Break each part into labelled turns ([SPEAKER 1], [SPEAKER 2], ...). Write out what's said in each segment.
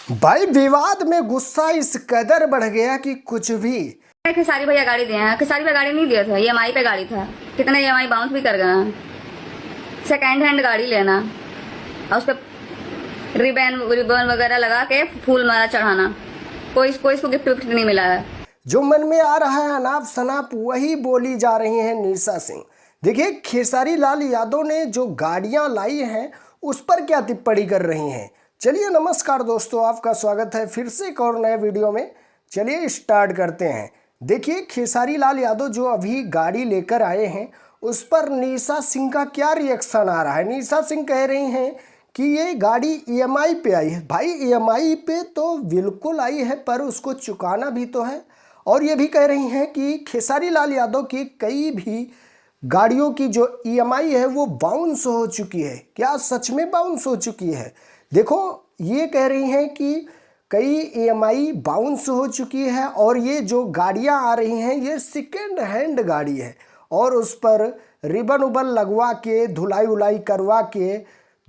[SPEAKER 1] भाई विवाद में गुस्सा इस कदर बढ़ गया कि कुछ भी।
[SPEAKER 2] खेसारी भैया गाड़ी दिए हैं। खेसारी भैया गाड़ी नहीं दिए थे, ईएमआई पे गाड़ी था। कितने ईएमआई बाउंस भी कर गए हैं। सेकेंड हैंड गाड़ी लेना और उस पर रिबन रिबन वगैरह लगा के फूल माला चढ़ाना, कोई इसको गिफ्ट विफ्ट नहीं मिला है।
[SPEAKER 1] जो मन में आ रहा है अनाप शनाप वही बोली जा रही हैं निशा सिंह। देखिए खेसारी लाल यादव ने जो गाड़ियां लाई हैं उस पर क्या टिप्पणी कर रही हैं। चलिए नमस्कार दोस्तों, आपका स्वागत है फिर से एक और नए वीडियो में। चलिए स्टार्ट करते हैं। देखिए खेसारी लाल यादव जो अभी गाड़ी लेकर आए हैं उस पर निशा सिंह का क्या रिएक्शन आ रहा है। निशा सिंह कह रही हैं कि ये गाड़ी ईएमआई पे आई है। भाई ईएमआई पे तो बिल्कुल आई है पर उसको चुकाना भी तो है। और ये भी कह रही हैं कि खेसारी लाल यादव की कई भी गाड़ियों की जो ईएमआई है वो बाउंस हो चुकी है। क्या सच में बाउंस हो चुकी है? देखो ये कह रही हैं कि कई ईएमआई बाउंस हो चुकी है और ये जो गाड़ियां आ रही हैं ये सेकेंड हैंड गाड़ी है और उस पर रिबन उबन लगवा के धुलाई उलाई करवा के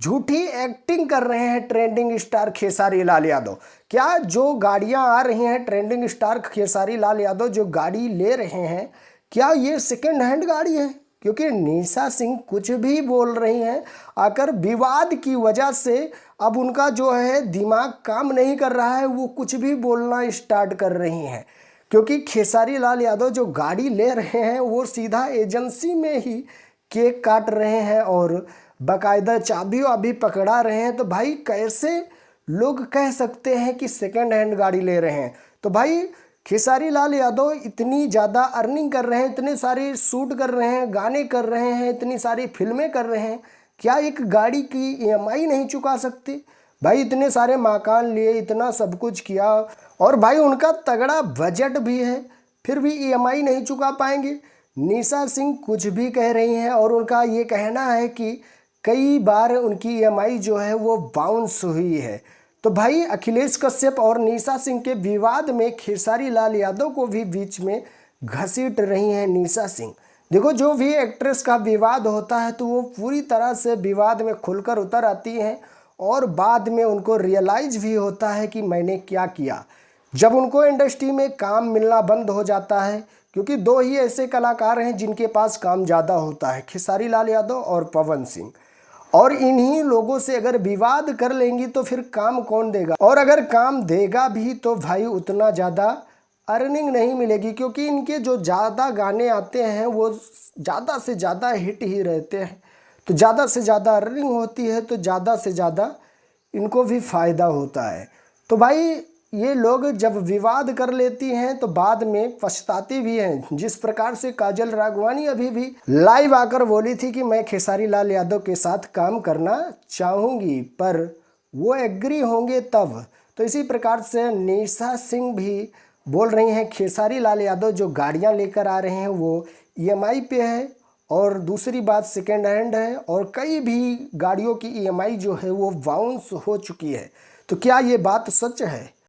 [SPEAKER 1] झूठी एक्टिंग कर रहे हैं ट्रेंडिंग स्टार खेसारी लाल यादव। क्या जो गाड़ियां आ रही हैं ट्रेंडिंग स्टार खेसारी लाल यादव जो गाड़ी ले रहे हैं क्या ये सेकेंड हैंड गाड़ी है? क्योंकि निशा सिंह कुछ भी बोल रही हैं आकर विवाद की वजह से अब उनका जो है दिमाग काम नहीं कर रहा है, वो कुछ भी बोलना स्टार्ट कर रही हैं। क्योंकि खेसारी लाल यादव जो गाड़ी ले रहे हैं वो सीधा एजेंसी में ही केक काट रहे हैं और बाकायदा चाबी वाबी पकड़ा रहे हैं। तो भाई कैसे लोग कह सकते हैं कि सेकेंड हैंड गाड़ी ले रहे हैं? तो भाई खेसारी लाल यादव इतनी ज़्यादा अर्निंग कर रहे हैं, इतने सारे शूट कर रहे हैं, गाने कर रहे हैं, इतनी सारी फिल्में कर रहे हैं, क्या एक गाड़ी की ईएमआई नहीं चुका सकते? भाई इतने सारे मकान लिए, इतना सब कुछ किया और भाई उनका तगड़ा बजट भी है, फिर भी ईएमआई नहीं चुका पाएंगे? निशा सिंह कुछ भी कह रही हैं और उनका ये कहना है कि कई बार उनकी ईएमआई जो है वो बाउंस हुई है। तो भाई अखिलेश कश्यप और निशा सिंह के विवाद में खेसारी लाल यादव को भी बीच में घसीट रही हैं निशा सिंह। देखो जो भी एक्ट्रेस का विवाद होता है तो वो पूरी तरह से विवाद में खुलकर उतर आती हैं और बाद में उनको रियलाइज भी होता है कि मैंने क्या किया। जब उनको इंडस्ट्री में काम मिलना बंद हो जाता है, क्योंकि दो ही ऐसे कलाकार हैं जिनके पास काम ज़्यादा होता है, खेसारी लाल यादव और पवन सिंह, और इन्हीं लोगों से अगर विवाद कर लेंगी तो फिर काम कौन देगा? और अगर काम देगा भी तो भाई उतना ज़्यादा अर्निंग नहीं मिलेगी, क्योंकि इनके जो ज़्यादा गाने आते हैं वो ज़्यादा से ज़्यादा हिट ही रहते हैं। तो ज़्यादा से ज़्यादा अर्निंग होती है तो ज़्यादा से ज़्यादा इनको भी फ़ायदा होता है। तो भाई ये लोग जब विवाद कर लेती हैं तो बाद में पछताती भी हैं। जिस प्रकार से काजल राघवानी अभी भी लाइव आकर बोली थी कि मैं खेसारी लाल यादव के साथ काम करना चाहूँगी पर वो एग्री होंगे तब। तो इसी प्रकार से निशा सिंह भी बोल रही हैं खेसारी लाल यादव जो गाड़ियाँ लेकर आ रहे हैं वो ईएमआई पे है और दूसरी बात सेकेंड हैंड है और कई भी गाड़ियों की ईएमआई जो है वो बाउंस हो चुकी है। तो क्या ये बात सच है?